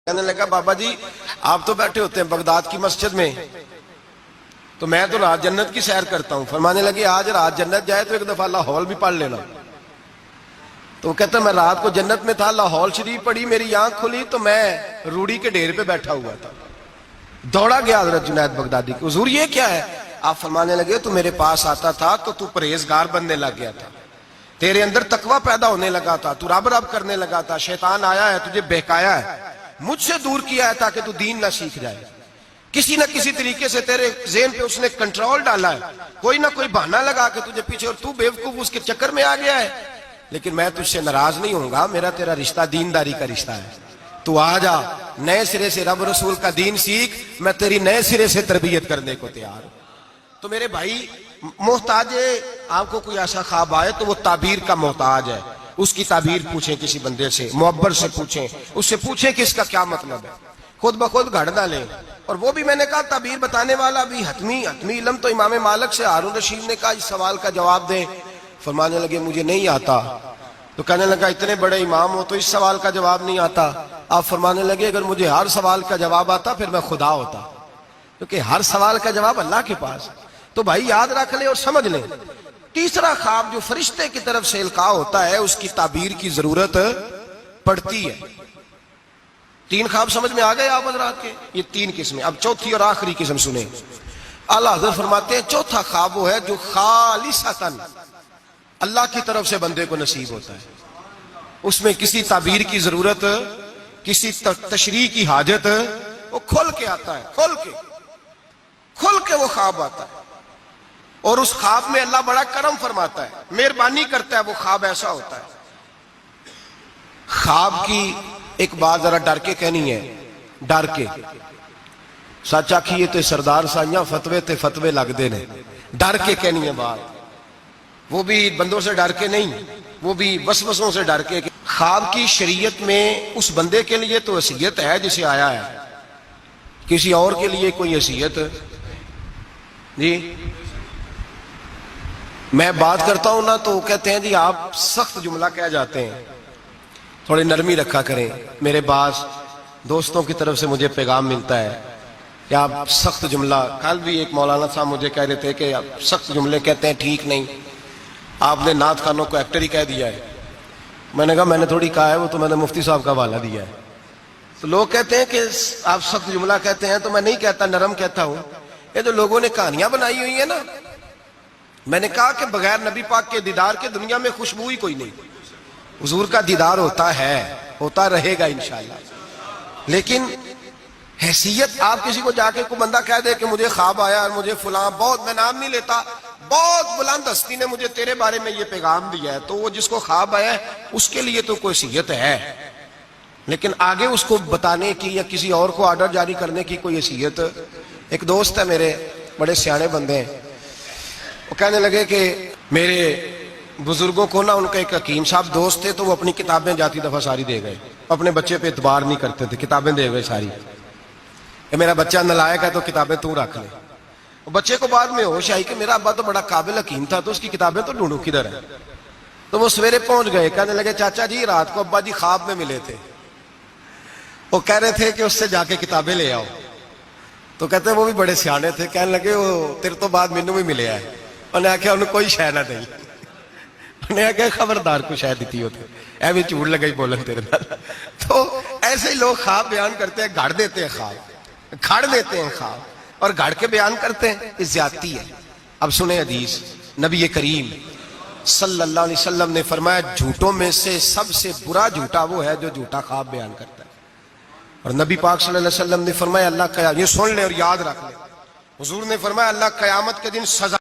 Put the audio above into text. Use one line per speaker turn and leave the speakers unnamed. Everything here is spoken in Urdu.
کہنے لگا بابا جی آپ تو بیٹھے ہوتے ہیں بغداد کی مسجد میں، تو میں تو رات جنت کی سیر کرتا ہوں۔ فرمانے لگے آج رات جنت جائے تو ایک دفعہ لاہور بھی پڑھ لینا۔ تو وہ کہتا میں رات کو جنت میں تھا، لاہور شریف پڑھی، میری آنکھ کھلی تو میں روڑی کے ڈھیر پہ بیٹھا ہوا تھا۔ دوڑا گیا حضرت جنید بغدادی کو، حضور یہ کیا ہے؟ آپ فرمانے لگے تو میرے پاس آتا تھا تو تو پرہیزگار بننے لگ گیا تھا، تیرے اندر تقوی پیدا ہونے لگا تھا، تو رب رب کرنے لگا تھا، شیطان آیا ہے تجھے بہکایا ہے، مجھ سے دور کیا ہے تاکہ تو دین نہ سیکھ جائے، کسی نہ کسی طریقے سے تیرے ذہن پہ اس نے کنٹرول ڈالا ہے، کوئی نہ کوئی بہانہ لگا کے تجھے پیچھے، اور تو بیوقوف اس کے چکر میں آ گیا ہے۔ لیکن میں تجھ سے ناراض نہیں ہوں گا، میرا تیرا رشتہ دینداری کا رشتہ ہے، تو آ جا نئے سرے سے رب رسول کا دین سیکھ، میں تیری نئے سرے سے تربیت کرنے کو تیار ہوں۔ تو میرے بھائی محتاج ہے، آپ کو کوئی ایسا خواب آئے تو وہ تعبیر کا محتاج ہے، اس کی تعبیر پوچھیں کسی بندے سے، معبر سے پوچھیں، اس سے پوچھیں کہ اس کا کیا مطلب ہے، خود بخود گھڑ نہ لیں۔ اور وہ بھی میں نے کہا تعبیر بتانے والا بھی حتمی علم تو امام مالک سے ہارون رشید نے کہا اس سوال کا جواب دیں۔ فرمانے لگے مجھے نہیں آتا۔ تو کہنے لگا اتنے بڑے امام ہو تو اس سوال کا جواب نہیں آتا؟ آپ فرمانے لگے اگر مجھے ہر سوال کا جواب آتا پھر میں خدا ہوتا، کیونکہ ہر سوال کا جواب اللہ کے پاس۔ تو بھائی یاد رکھ لیں اور سمجھ لیں، تیسرا خواب جو فرشتے کی طرف سے القاء ہوتا ہے اس کی تعبیر کی ضرورت پڑتی ہے۔ تین خواب سمجھ میں آ گئے آپ حضرات کے؟ یہ تین قسمیں۔ اب چوتھی اور آخری قسم سنیں۔ اعلیٰ حضرت فرماتے ہیں چوتھا خواب وہ ہے جو خالصتاً اللہ کی طرف سے بندے کو نصیب ہوتا ہے، اس میں کسی تعبیر کی ضرورت، کسی تشریح کی حاجت، وہ کھل کے آتا ہے، کھل کے وہ خواب آتا ہے، اور اس خواب میں اللہ بڑا کرم فرماتا ہے، مہربانی کرتا ہے، وہ خواب ایسا ہوتا ہے۔ خواب کی ایک بات ذرا ڈر کے کہنی ہے، ڈر کے سچ آکھیے تے سردار سائیاں فتوے تے فتوے لگ دے نے، ڈر کے کہنی ہے بات، وہ بھی بندوں سے ڈر کے نہیں، وہ بھی وسوسوں سے ڈر کے۔ خواب کی شریعت میں اس بندے کے لیے تو حیثیت ہے جسے آیا ہے، کسی اور کے لیے کوئی حیثیت جی؟ میں بات کرتا ہوں نا تو کہتے ہیں جی آپ سخت جملہ کہہ جاتے ہیں، تھوڑی نرمی رکھا کریں۔ میرے بعض دوستوں کی طرف سے مجھے پیغام ملتا ہے کہ آپ سخت جملہ، کل بھی ایک مولانا صاحب مجھے کہہ رہے تھے کہ آپ سخت جملے کہتے ہیں، ٹھیک نہیں، آپ نے نعت خانوں کو ایکٹر ہی کہہ دیا ہے۔ میں نے کہا میں نے تھوڑی کہا ہے، وہ تو میں نے مفتی صاحب کا حوالہ دیا ہے۔ تو لوگ کہتے ہیں کہ آپ سخت جملہ کہتے ہیں، تو میں نہیں کہتا، نرم کہتا ہوں۔ یہ جو لوگوں نے کہانیاں بنائی ہوئی ہیں نا، میں نے کہا کہ بغیر نبی پاک کے دیدار کے دنیا میں خوشبو ہی کوئی نہیں۔ حضور کا دیدار ہوتا ہے، ہوتا رہے گا انشاءاللہ، لیکن حیثیت آپ کسی کو جا کے کوئی بندہ کہہ دے کہ مجھے خواب آیا اور مجھے فلاں، بہت، میں نام نہیں لیتا، بہت بلند ہستی نے مجھے تیرے بارے میں یہ پیغام دیا ہے، تو وہ جس کو خواب آیا ہے اس کے لیے تو کوئی حیثیت ہے، لیکن آگے اس کو بتانے کی یا کسی اور کو آرڈر جاری کرنے کی کوئی حیثیت۔ ایک دوست ہے میرے، بڑے سیانے بندے ہیں، وہ کہنے لگے کہ میرے بزرگوں کو نا، ان کا ایک حکیم صاحب دوست تھے، تو وہ اپنی کتابیں جاتی دفعہ ساری دے گئے، اپنے بچے پہ اعتبار نہیں کرتے تھے، کتابیں دے گئے ساری، کہ میرا بچہ نالائق ہے تو کتابیں تو رکھ لے۔ بچے کو بعد میں ہوش آئی کہ میرا ابا تو بڑا قابل حکیم تھا، تو اس کی کتابیں تو ڈھونڈوں کدھر ہے۔ تو وہ سویرے پہنچ گئے، کہنے لگے چاچا جی رات کو ابا جی خواب میں ملے تھے، وہ کہہ رہے تھے کہ اس سے جا کے کتابیں لے آؤ۔ تو کہتے ہیں وہ بھی بڑے سیانے تھے، کہنے لگے وہ تیرے تو بعد مینوں بھی ملے ہے۔ انہیں آخیا انہوں کوئی شے نہ دئی، انہیں آخیا خبردار کو شے دیتی ہوتے، اے بھی جھوٹ لگا ہی بولن تیرے نال۔ تو ایسے ہی لوگ خواب بیان کرتے ہیں، گھڑ دیتے ہیں خواب، کھڑ دیتے ہیں خواب، اور گھڑ کے بیان کرتے ہیں، یہ زیادتی ہے۔ اب سنیں حدیث، نبی کریم صلی اللہ علیہ وسلم نے فرمایا جھوٹوں میں سے سب سے برا جھوٹا وہ ہے جو جھوٹا خواب بیان کرتا ہے۔ اور نبی پاک صلی اللہ علیہ وسلم نے فرمایا اللہ قیامت، یہ سن لیں اور یاد رکھ لیں، حضور نے فرمایا اللہ قیامت کے دن سزا